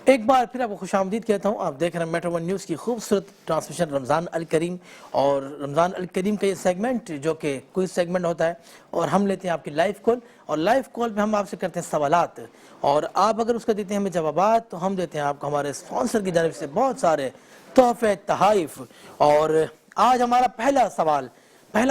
ایک بار پھر آپ کو خوش آمدید کہتا ہوں. آپ دیکھ رہے ہیں میٹرو ون نیوز کی خوبصورت ٹرانسمیشن رمضان الکریم. اور رمضان الکریم کا یہ سیگمنٹ جو کہ کوئی سیگمنٹ ہوتا ہے اور ہم لیتے ہیں آپ کی لائیو کال, اور لائیو کال پہ ہم آپ سے کرتے ہیں سوالات, اور آپ اگر اس کا دیتے ہیں ہمیں جوابات تو ہم دیتے ہیں آپ کو ہمارے اسپانسر کی جانب سے بہت سارے تحفے تحائف. اور آج ہمارا پہلا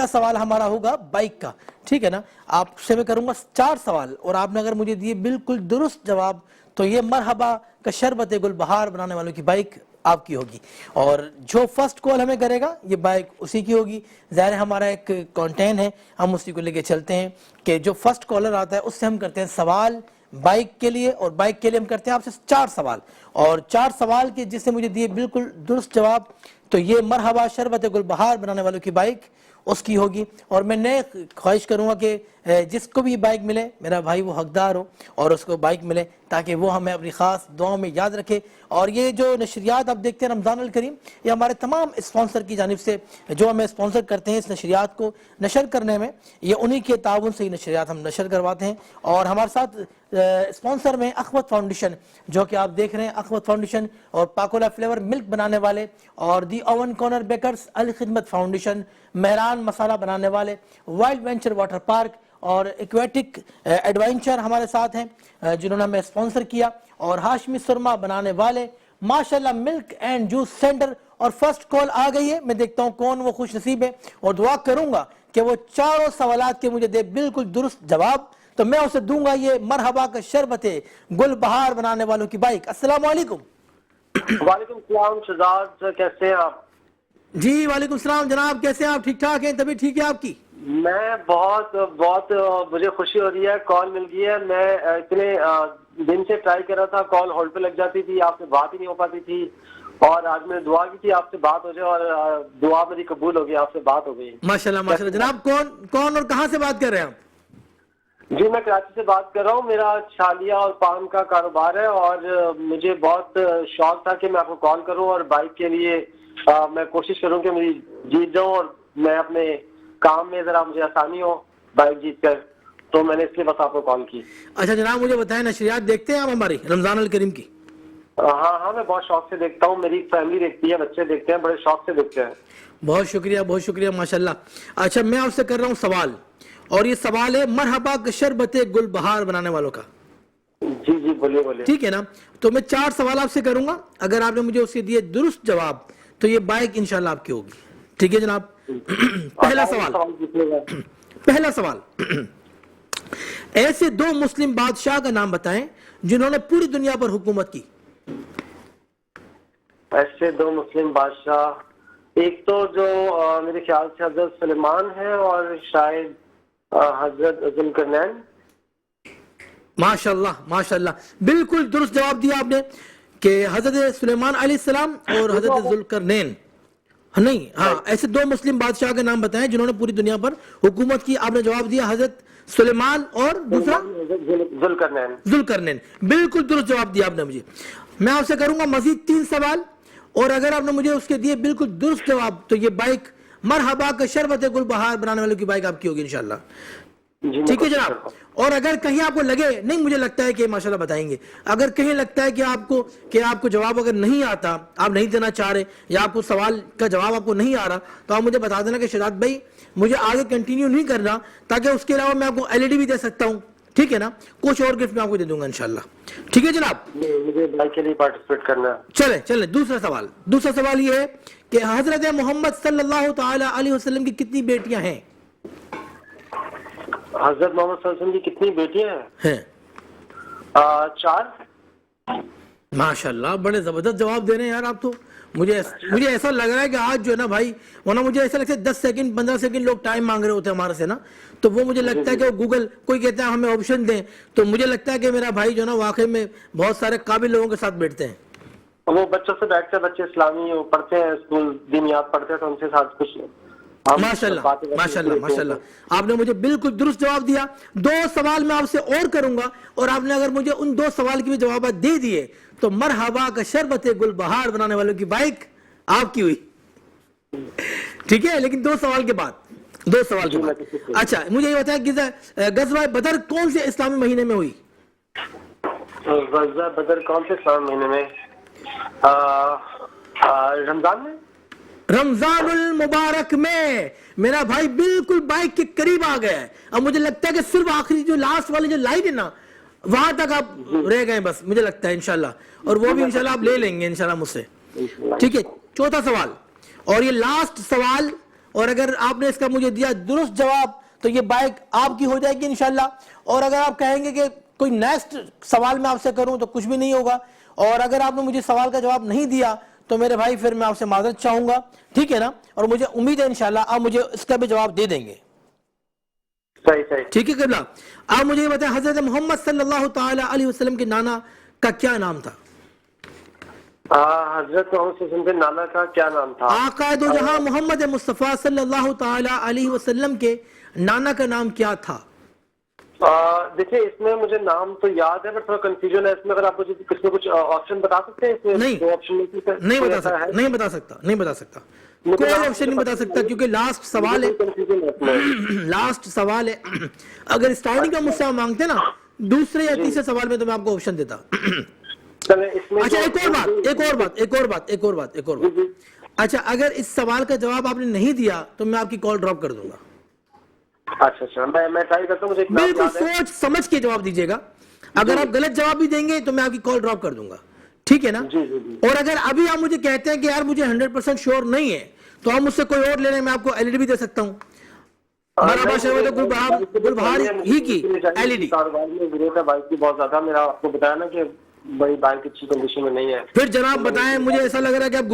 سوال ہمارا ہوگا بائک کا, ٹھیک ہے نا. آپ سے میں کروں گا 4 سوال, اور آپ نے اگر مجھے دیے بالکل درست جواب تو یہ مرحبا کا شربت گل بہار بنانے والوں کی بائک آپ کی ہوگی. اور جو فرسٹ کال ہمیں کرے گا یہ بائک اسی کی ہوگی. ظاہر ہمارا ایک کانٹین ہے, ہم اسی کو لے کے چلتے ہیں کہ جو فرسٹ کالر آتا ہے اس سے ہم کرتے ہیں سوال بائک کے لیے, اور بائک کے لیے ہم کرتے ہیں آپ سے 4 سوال, اور 4 سوال کے جس سے مجھے دیے بالکل درست جواب تو یہ مرحبا شربت گل بہار بنانے والوں کی بائک اس کی ہوگی. اور میں نئے خواہش کروں گا کہ جس کو بھی بائک ملے میرا بھائی وہ حقدار ہو اور اس کو بائک ملے تاکہ وہ ہمیں اپنی خاص دعاؤں میں یاد رکھے. اور یہ جو نشریات آپ دیکھتے ہیں رمضان الکریم, یہ ہمارے تمام اسپانسر کی جانب سے جو ہمیں اسپانسر کرتے ہیں اس نشریات کو نشر کرنے میں, یہ انہی کے تعاون سے یہ نشریات ہم نشر کرواتے ہیں. اور ہمارے ساتھ اسپانسر میں اخوت فاؤنڈیشن جو کہ آپ دیکھ رہے ہیں, اخوت فاؤنڈیشن اور پاکولا فلیور ملک بنانے والے, اور the oven corner bakers, Al-Khidmat foundation, Mehran masala بنانے والے, وائلڈ وینچر واٹر پارک اور ایکویٹک ایڈوینچر ہمارے ساتھ ہیں جنہوں نے ہمیں اسپانسر کیا, اور ہاشمی سرما بنانے والے ماشاءاللہ ملک اینڈ جوس سینٹر. اور فرسٹ کال آ گئی ہے, میں دیکھتا ہوں کون وہ خوش نصیب ہے, اور دعا کروں گا کہ وہ چاروں سوالات کے مجھے دے بالکل درست جواب تو میں اسے دوں گا یہ مرحبا کا شربت گل بہار بنانے والوں کی بائک. السلام علیکم. وعلیکم السلام شہزاد, کیسے ہیں آپ؟ جی وعلیکم السلام جناب, کیسے ہیں آپ؟ ٹھیک ٹھاک ہیں؟ طبیعت ٹھیک ہے آپ کی؟ میں بہت مجھے خوشی ہو رہی ہے, کال مل گئی ہے. میں اتنے دن سے ٹرائی کر رہا تھا, کال ہولڈ پہ لگ جاتی تھی, آپ سے بات ہی نہیں ہو پاتی تھی, اور آج میں نے دعا کی تھی آپ سے بات ہو جائے, اور دعا میری قبول ہو گئی, آپ سے بات ہو گئی. ماشاءاللہ ماشاءاللہ. جناب کون اور کہاں سے بات کر رہے ہیں آپ؟ جی میں کراچی سے بات کر رہا ہوں. میرا چھالیا اور پان کا کاروبار ہے, اور مجھے بہت شوق تھا کہ میں آپ کو کال کروں, اور بائک کے لیے میں کوشش کروں کہ میری جیت جاؤں, اور میں اپنے کام میں ذرا مجھے آسانی ہو بائک جیت کر, تو میں نے اس لیے بس آپ کو کال کی. اچھا جناب, مجھے بتائیں نشریات دیکھتے ہیں آپ ہماری رمضان الکریم کی؟ ہاں میں بہت شوق سے دیکھتا ہوں, میری فیملی دیکھتی ہے, بچے دیکھتے ہیں, بڑے شوق سے دیکھتے ہیں. بہت شکریہ ماشاءاللہ. اچھا میں آپ سے کر رہا ہوں سوال, اور یہ سوال ہے مرحبا کا شربت گل بہار بنانے والوں کا. جی بولیے. ٹھیک ہے نا, تو میں 4 سوال آپ سے کروں گا, اگر آپ نے مجھے اس کے دیے درست جواب تو یہ بائک انشاءاللہ آپ کی ہوگی. ٹھیک ہے جناب. پہلا سوال ایسے 2 مسلم بادشاہ کا نام بتائیں جنہوں نے پوری دنیا پر حکومت کی. ایسے 2 مسلم بادشاہ, ایک تو جو میرے خیال سے حضرت سلیمان ہے, اور شاید حضرت ذوالقرنین. ماشاءاللہ بالکل درست جواب دیا آپ نے کہ حضرت سلیمان علیہ السلام اور حضرت ذوالقرنین. ایسے 2 مسلم بادشاہ کے نام بتائیں جنہوں نے پوری دنیا پر حکومت کی. آپ نے جواب دیا حضرت سلیمان اور دوسرا ذوالقرنین. بالکل درست جواب دیا آپ نے مجھے. میں آپ سے کروں گا مزید 3 سوال, اور اگر آپ نے مجھے اس کے دیے بالکل درست جواب تو یہ بائک مرحبا کا شربت گل بہار بنانے والوں کی بائک آپ کی ہوگی انشاءاللہ. ٹھیک ہے جناب. اور اگر کہیں آپ کو لگے نہیں مجھے لگتا ہے کہ ماشاءاللہ بتائیں گے, اگر کہیں لگتا ہے کہ آپ کو جواب اگر نہیں آتا, آپ نہیں دینا چاہ رہے, یا آپ کو سوال کا جواب آپ کو نہیں آ رہا, تو آپ مجھے بتا دینا کہ شہزاد بھائی مجھے آگے کنٹینیو نہیں کرنا, تاکہ اس کے علاوہ میں آپ کو LED بھی دے سکتا ہوں. ٹھیک ہے نا, کچھ اور گفٹ میں آپ کو دے دوں گا انشاءاللہ. ٹھیک ہے جناب, مجھے بائک کے لیے پارٹیسپیٹ کرنا. چلیں دوسرا سوال یہ ہے کہ حضرت محمد صلی اللہ تعالی علیہ وسلم کی کتنی بیٹیاں ہیں؟ حضرت محمد صلی اللہ علیہ وسلم کی کتنی بیٹیاں ہیں؟ 4. ماشاءاللہ بڑے زبردست جواب دے رہے ہیں یار آپ تو. مجھے ایسا لگ رہا ہے کہ آج جو ہے نا بھائی, ورنہ مجھے ایسا لگتا ہے 10 سیکنڈ 15 سیکنڈ لوگ ٹائم مانگ رہے ہوتے ہیں ہمارے سے نا, تو وہ مجھے لگتا ہے کہ وہ گوگل کوئی کہتا ہے ہمیں آپشن دیں, تو مجھے لگتا ہے کہ میرا بھائی جو ہے نا واقعی میں بہت سارے قابل لوگوں کے ساتھ بیٹھتے ہیں. وہ بچوں سے بیٹھتے ہیں, بچے اسلامی پڑھتے ہیں, اسکول دینیات پڑھتے ہیں, تو ان سے ساتھ کچھ ماشاءاللہ آپ نے مجھے بالکل درست جواب دیا. 2 سوال میں آپ سے اور کروں گا, اور آپ نے اگر مجھے ان 2 سوال کے بھی جوابات دے دیے تو مرحبا کا شربت گل بہار بنانے والوں کی بائک آپ کی ہوئی. ٹھیک ہے, لیکن 2 سوال کے بعد. اچھا مجھے یہ بتائیں کہ غزوہ بدر کون سے اسلامی مہینے میں ہوئی؟ غزہ بدر کون سے اسلام مہینے میں؟ رمضان میں؟ رمضان المبارک میں میرا بھائی بالکل بائک کے قریب آ گیا ہے. اب مجھے لگتا ہے کہ صرف آخری جو لاسٹ والی جو لائن ہے نا وہاں تک آپ رہ گئے بس مجھے لگتا ہے انشاءاللہ, اور وہ بھی انشاءاللہ آپ لے لیں گے انشاءاللہ مجھ سے. ٹھیک ہے, چوتھا سوال اور یہ لاسٹ سوال, اور اگر آپ نے اس کا مجھے دیا درست جواب تو یہ بائک آپ کی ہو جائے گی انشاءاللہ. اور اگر آپ کہیں گے کہ کوئی نیکسٹ سوال میں آپ سے کروں تو کچھ بھی نہیں ہوگا, اور اگر آپ نے مجھے سوال کا جواب نہیں دیا تو میرے بھائی پھر میں آپ سے معذرت چاہوں گا, ٹھیک ہے نا, اور مجھے امید ہے انشاءاللہ آپ مجھے اس کا بھی جواب دے دیں گے. صحیح. ٹھیک ہے قبلہ, آپ مجھے یہ بتائیں حضرت محمد صلی اللہ تعالی علیہ وسلم کے نانا کا کیا نام تھا؟ حضرت محمد صلی اللہ علیہ وسلم کے نانا کا کیا نام تھا؟ آقا دو جہاں محمد مصطفیٰ صلی اللہ تعالی علیہ وسلم کے نانا کا نام کیا تھا؟ دیکھیں اس میں مجھے نام تو یاد ہے پر تھوڑا کنفیوژن ہے اس میں, اگر آپ مجھے کس میں کچھ آپشن بتا سکتے ہیں اس میں؟ نہیں بتا سکتا کوئی آپشن نہیں بتا سکتا کیونکہ لاسٹ سوال ہے. اگر اسٹارٹنگ کا مجھ سے مانگتے نا دوسرے یا تیسرے سوال میں تو میں آپ کو آپشن دیتا. اچھا ایک اور بات. اچھا اگر اس سوال کا جواب آپ نے نہیں دیا تو میں آپ کی کال ڈراپ کر دوں گا. اچھا میں ٹرائی کرتا ہوں. بالکل سوچ سمجھ کے جواب دیجیے گا. اگر آپ غلط جواب بھی دیں گے تو میں آپ کی کال ڈراپ کر دوں گا, ٹھیک ہے نا. اور اگر ابھی آپ مجھے کہتے ہیں کہ یار مجھے 100% شیور نہیں ہے تو آپ مجھ سے کوئی اور لینے میں آپ کو LED بھی دے سکتا ہوں. مرحبا شربت گلبہار ہی کی LED. کاروبار میں ضرورت ہے بائک کی بہت زیادہ. میرا آپ کو بتایا نا کہ بڑی بائک اچھی کنڈیشن میں نہیں ہے. پھر جناب بتائیں, مجھے ایسا لگ رہا ہے کہ آپ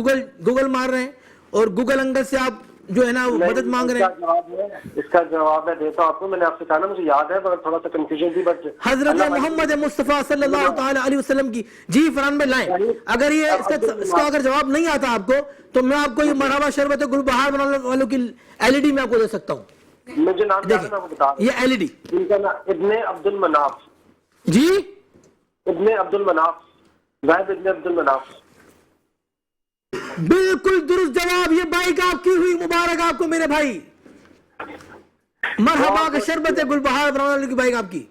گوگل مار رہے ہیں اور گوگل انگل سے آپ جو ہے نا مدد مانگ رہے ہیں. اس کا جواب میں دیتا ہوں آپ کو. میں نے آپ سے کہا نا مجھے یاد ہے مگر تھوڑا سا کنفیوژن تھی. بٹ حضرت محمد مصطفیٰ صلی اللہ تعالی علیہ وسلم کی جی فران میں لائیں. اگر یہ اس کا اگر جواب نہیں آتا آپ کو تو میں آپ کو یہ مرحبا شربت گل بہار بنانے والوں کی LED میں آپ کو دے سکتا ہوں. مجھے نام دیکھیں یہ LED ان کا نام ابن عبد المناف. جی ابن عبد المناف, زاہد ابن عبد المناف. بالکل درست جواب. یہ بائک آپ کی ہوئی, مبارک آپ کو میرے بھائی. مرحبا کا شربت گل بہار بنانے والوں کی بائک آپ کی.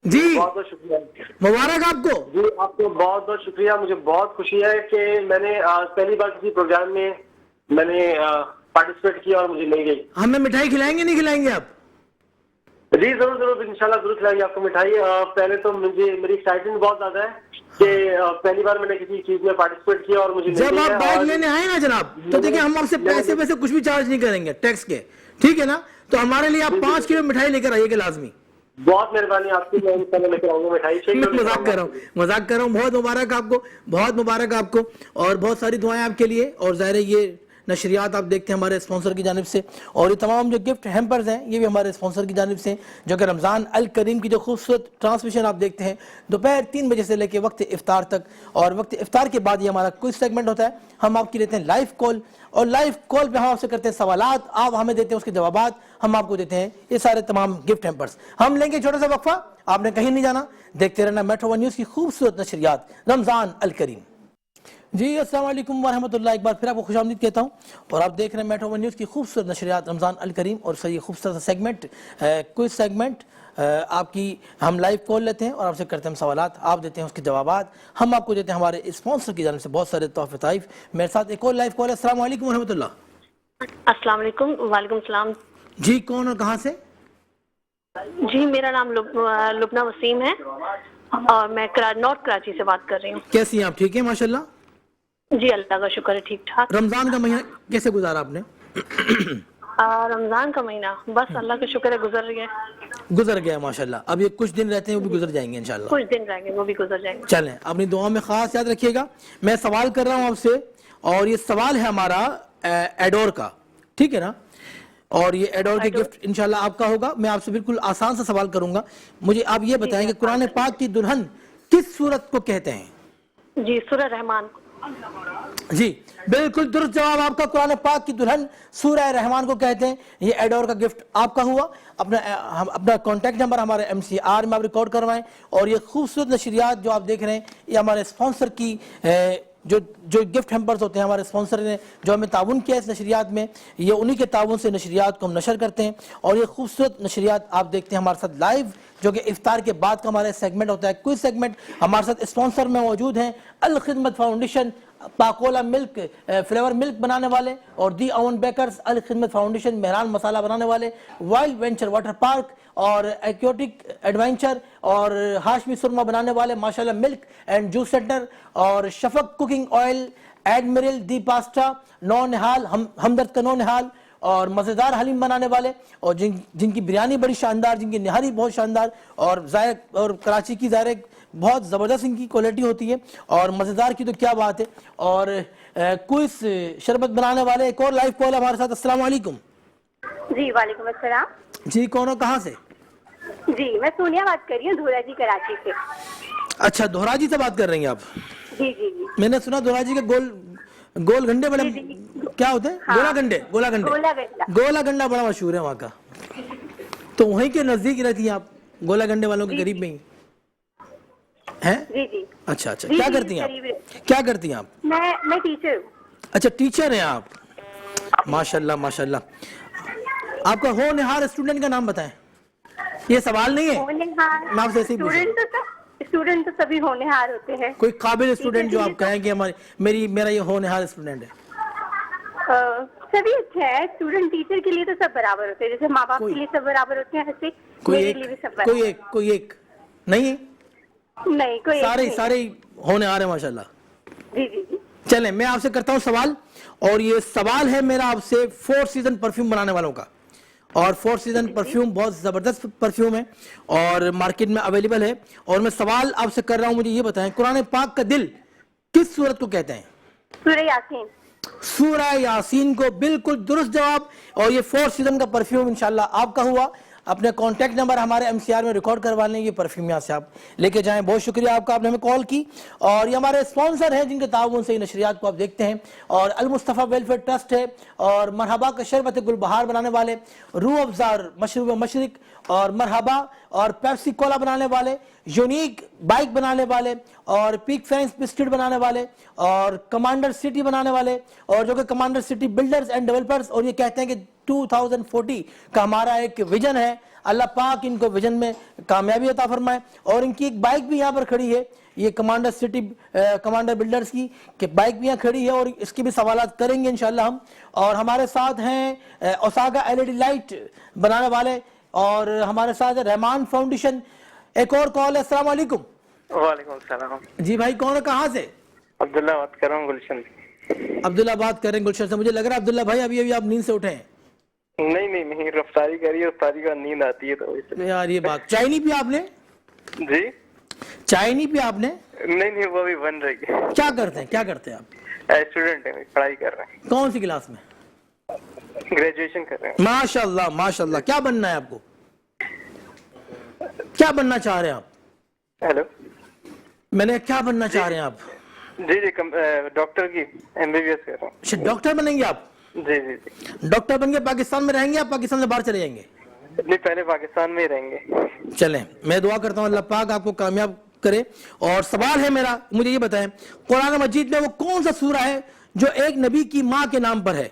جی بہت بہت شکریہ. مبارک آپ کو. جی آپ کو بہت بہت شکریہ. مجھے بہت خوشی ہے کہ میں نے پہلی بار کسی پروگرام میں میں نے پارٹیسپیٹ کیا اور مجھے مل گئی. ہمیں مٹھائی کھلائیں گے نہیں کھلائیں گے آپ؟ جی ضرور انشاءاللہ ضرور کھلائیں گے آپ کو مٹھائی. پہلے تو مجھے میری ایکسائٹمنٹ بہت زیادہ ہے کہ پہلی بار میں نے کسی چیز میں پارٹیسپیٹ کیا اور مجھے جب آپ بائک لینے آئے نا جناب تو دیکھیں ہم آپ سے پیسے کچھ بھی چارج نہیں کریں گے ٹیکس کے, ٹھیک ہے نا. تو ہمارے لیے آپ 5 کلو مٹھائی لے کر آئیے گا لازمی. بہت مہربانی آپ کی. میں لے کر آؤں گا مٹھائی. مذاق کر رہا ہوں. بہت مبارک آپ کو, بہت مبارک آپ کو, اور بہت ساری دعائیں آپ کے لیے. اور ظاہر ہے یہ نشریات آپ دیکھتے ہیں ہمارے اسپانسر کی جانب سے, اور یہ تمام جو گفٹ ہیمپرز ہیں یہ بھی ہمارے اسپانسر کی جانب سے, جو کہ رمضان الکریم کی جو خوبصورت ٹرانسمیشن آپ دیکھتے ہیں دوپہر 3 بجے سے لے کے وقت افطار تک, اور وقت افطار کے بعد یہ ہمارا کوئی سیگمنٹ ہوتا ہے. ہم آپ کی لیتے ہیں لائیو کال, اور لائیو کال پہ ہم آپ سے کرتے ہیں سوالات, آپ ہمیں دیتے ہیں اس کے جوابات, ہم آپ کو دیتے ہیں یہ سارے تمام گفٹ ہیمپرز. ہم لیں گے چھوٹا سا وقفہ, آپ نے کہیں نہیں جانا, دیکھتے رہنا میٹرو ون نیوز کی خوبصورت نشریات رمضان الکریم. جی السلام علیکم ورحمۃ اللہ. ایک بار پھر آپ کو خوش آمدید کہتا ہوں, اور آپ دیکھ رہے ہیں میٹرو ون نیوز کی خوبصورت نشریات رمضان الکریم. اور یہ خوبصورت سیگمنٹ کوئز سیگمنٹ آپ کی ہم لائیو کال لیتے ہیں اور آپ سے کرتے ہیں سوالات, آپ دیتے ہیں اس کے جوابات, ہم آپ کو دیتے ہیں ہمارے اسپانسر کی جانب سے بہت سارے تحفے طائف. میرے ساتھ ایک اور لائیو کال ہے. السلام علیکم ورحمۃ اللہ. السلام علیکم. وعلیکم السلام. جی کون اور کہاں سے؟ جی میرا نام لبنہ وسیم ہے اور میں نارتھ کراچی سے بات کر رہی ہوں. کیسی ہیں آپ؟ ٹھیک ہے ماشاء اللہ. جی اللہ کا شکر ہے ٹھیک ٹھاک. رمضان کا مہینہ کیسے گزارا آپ نے؟ رمضان کا مہینہ بس اللہ کا شکر ہے گزر گیا ماشاءاللہ. اب یہ کچھ دن رہتے ہیں وہ بھی گزر جائیں گے انشاءاللہ. کچھ دن رہیں گے وہ بھی گزر جائیں گے. چلیں اپنی دعا میں خاص یاد رکھیے گا. میں سوال کر رہا ہوں آپ سے, اور یہ سوال ہے ہمارا ایڈور کا, ٹھیک ہے نا. اور یہ ایڈور کے گفٹ انشاءاللہ آپ کا ہوگا. میں آپ سے بالکل آسان سا سوال کروں گا. مجھے آپ یہ بتائیں کہ قرآن پاک کی دلہن کس سورت کو کہتے ہیں؟ جی سورہ رحمان. جی بالکل درست جواب آپ کا. قرآن پاک کی دلہن سورہ رحمان کو کہتے ہیں. یہ ایڈور کا گفٹ آپ کا ہوا. اپنا کانٹیکٹ نمبر ہمارے MCR میں آپ ریکارڈ کروائیں. اور یہ خوبصورت نشریات جو آپ دیکھ رہے ہیں یہ ہمارے اسپانسر کی جو گفٹ ہیمپرز ہوتے ہیں ہمارے اسپانسر نے جو ہمیں تعاون کیا اس نشریات میں، یہ انہی کے تعاون سے نشریات کو ہم نشر کرتے ہیں، اور یہ خوبصورت نشریات آپ دیکھتے ہیں ہمارے ساتھ لائیو، جو کہ افطار کے بعد کا ہمارا سیگمنٹ ہوتا ہے، کوئی سیگمنٹ ہمارے ساتھ اسپانسر میں موجود ہیں الخدمت فاؤنڈیشن، پاکولا ملک فلیور ملک بنانے والے، اور دی اون بیکرز، الخدمت فاؤنڈیشن مہران مسالہ بنانے والے، وائلڈ وینچر واٹر پارک اور ایکویٹک ایڈونچر اور ہاشمی سرما بنانے والے ماشاءاللہ ملک اینڈ جوس سینٹر، اور شفق کوکنگ آئل، ایڈمرل دی پاسٹا، نو نہال ہمدرد کا نو نہال، اور مزیدار حلیم بنانے والے، اور جن کی بریانی بڑی شاندار، جن کی نہاری بہت شاندار، اور اور کراچی کی ظاہر بہت زبردست ان کی کوالٹی ہوتی ہے، اور مزیدار کی تو کیا بات ہے، اور کوئس شربت بنانے والے ایک اور لائیو کال ہمارے ساتھ۔ السلام علیکم۔ جی وعلیکم السلام۔ جی کون ہو، کہاں سے؟ جی میں سونیا بات کر رہی ہوں دھورا جی کراچی سے۔ اچھا دھوراجی سے بات کر رہی ہیں آپ؟ جی جی جی میں نے سنا دھوراجی کے گول گھنٹے بڑے کیا ہوتے ہیں؟ گولا گنڈا بڑا مشہور ہے وہاں کا، تو وہیں کے نزدیک رہتی ہیں آپ، گولا گنڈے والوں کے قریب میں ہی ہیں؟ جی جی۔ اچھا اچھا، کیا کرتی ہیں آپ؟ کیا کرتی ہیں آپ؟ میں ٹیچر ہوں۔ اچھا ٹیچر ہیں آپ، ماشاءاللہ ماشاءاللہ۔ آپ کا ہونہار اسٹوڈنٹ کا نام بتائیں۔ یہ سوال نہیں ہے، میں آپ سے ایسے ہی پوچھ رہا ہوں۔ اسٹوڈنٹ تو سبھی ہونہار ہوتے ہیں۔ کوئی قابل اسٹوڈنٹ جو آپ کہیں کہ میرا یہ ہونہار اسٹوڈنٹ ہے؟ سبھی اچھے ہیں، اسٹوڈنٹ ٹیچر کے لیے تو سب برابر ہوتے ہیں، جیسے ماں باپ کے لیے سب برابر ہوتے ہیں، ایسے میرے لیے بھی سب برابر۔ کوئی ایک نہیں ہے؟ نہیں کوئی سارے ہونہار ہیں ماشاءاللہ۔ جی جی جی۔ چلیں میں آپ سے کرتا ہوں سوال، اور یہ سوال ہے میرا آپ سے فور سیزن پرفیوم بنانے والوں کا، اور فور سیزن پرفیوم بہت زبردست پرفیوم ہے اور مارکیٹ میں اویلیبل ہے، اور میں سوال آپ سے کر رہا ہوں، مجھے یہ بتائیں قرآن پاک کا دل کس سورت کو کہتے ہیں؟ سورہ یاسین۔ سورہ یاسین کو بالکل درست جواب، اور یہ فور سیزن کا پرفیوم انشاءاللہ آپ کا ہوا۔ اپنے کانٹیکٹ نمبر ہمارے MCR میں ریکارڈ کروا لیں، یہ پرفیوم یہاں سے آپ لے کے جائیں۔ بہت شکریہ آپ کا، آپ نے ہمیں کال کی، اور یہ ہمارے اسپانسر ہیں جن کے تعاون سے یہ نشریات کو آپ دیکھتے ہیں، اور المصطفیٰ ویلفیئر ٹرسٹ ہے، اور مرحبا کا شربت گل بہار بنانے والے، روح افزار مشروب مشرق اور مرحبا، اور پیپسی کولا بنانے والے، یونیک بائک بنانے والے، اور پیک فینس بسکٹ بنانے والے، اور کمانڈر سٹی بنانے والے، اور جو کہ commander city builders and developers, اور یہ کہتے ہیں کہ 2040 کا ہمارا ایک ویژن ہے، اللہ پاک ان کو ویژن میں کامیابی عطا فرمائے۔ اور ان کی ایک بائک بھی یہاں پر کھڑی ہے، یہ کمانڈر سٹی کمانڈر بلڈرز کی کہ بائک بھی یہاں کھڑی ہے، اور اس کی بھی سوالات کریں گے انشاءاللہ ہم۔ اور ہمارے ساتھ ہیں اوساگا LED لائٹ بنانے والے، اور ہمارے ساتھ ہے رحمان فاؤنڈیشن۔ ایک اور کال ہے۔ السلام علیکم۔ وعلیکم السلام۔ جی بھائی کون ہے، کہاں سے؟ عبداللہ بات کر رہا ہوں گلشن سے۔ عبداللہ بات کر رہے ہیں گلشن سے، مجھے لگ رہا ہے عبداللہ بھائی ابھی آپ نیند سے اٹھے ہیں۔ نہیں رفتاری کری، رفتاری کا نیند آتی ہے تو یار یہ بات، چائے نہیں پیا آپ نے؟ جی چائے نہیں پیا آپ نے؟ نہیں وہ بھی بن رہی ہے۔ کیا کرتے ہیں آپ؟ اسٹوڈنٹ ہیں، پڑھائی کر رہے ہیں۔ کون سی کلاس میں؟ گریجویشن کر رہے ہیں۔ ماشاءاللہ ماشاءاللہ۔ کیا بننا ہے آپ کو؟ کیا بننا چاہ رہے ہیں آپ؟ ہیلو، میں نے کیا بننا چاہ رہے ہیں آپ؟ جی ڈاکٹر کی MBBS کر رہا ہوں۔ اچھا ڈاکٹر بنیں گے آپ؟ جی جی جی۔ ڈاکٹر بن کے پاکستان میں رہیں گے یا پاکستان سے باہر چلے جائیں گے؟ نہیں پہلے پاکستان میں ہی رہیں گے۔ چلیں میں دعا کرتا ہوں اللہ پاک آپ کو کامیاب کرے۔ اور سوال ہے میرا، مجھے یہ بتائیں قرآن مجید میں وہ کون سا سورہ ہے جو ایک نبی کی ماں کے نام پر ہے؟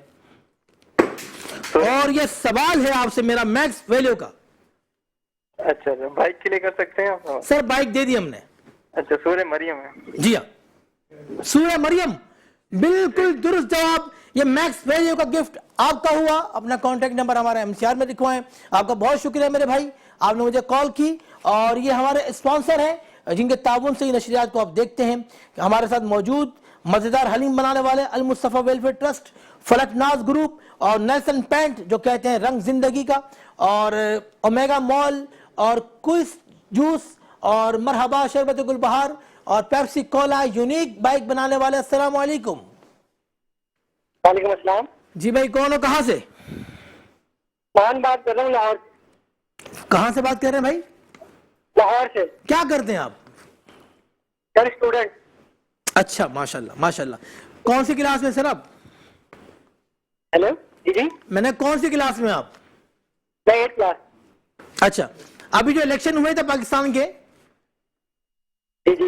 اور یہ سوال ہے آپ سے میرا میکس ویلیو کا۔ اچھا بائک کے لیے کر سکتے ہیں آپ؟ سر بائک دے دی ہم نے۔ اچھا سورہ مریم ہے۔ جی ہاں سورہ مریم، بالکل درست جواب۔ یہ میکس ویلیو کا گفٹ آپ کا ہوا۔ اپنا کانٹیکٹ نمبر ہمارے MCR میں لکھوائیں۔ آپ کا بہت شکریہ میرے بھائی، آپ نے مجھے کال کی، اور یہ ہمارے اسپانسر ہیں جن کے تعاون سے یہ نشریات کو آپ دیکھتے ہیں۔ ہمارے ساتھ موجود مزیدار حلیم بنانے والے المصطفیٰ ویلفیئر ٹرسٹ، فلک ناز گروپ، اور نیلسن پینٹ جو کہتے ہیں رنگ زندگی کا، اور اومیگا مال، اور کوئس جوس، اور مرحبا شربت گل بہار، اور پیپسی کولا، یونیک بائک بنانے والے۔ السلام علیکم۔ وعلیکم السلام۔ جی بھائی کون ہو، کہاں سے؟ مان بات کر رہا ہوں لاہور۔ کہاں سے بات کر رہے ہیں بھائی؟ لاہور سے۔ کیا کرتے ہیں آپ؟ سر اسٹوڈنٹ۔ اچھا ماشاءاللہ ماشاءاللہ۔ کون سی کلاس میں سر آپ؟ ہیلو جی۔ میں نے کون سی کلاس میں آپ؟ میں 8th کلاس۔ اچھا ابھی جو الیکشن ہوئے تھے پاکستان کے، جی جی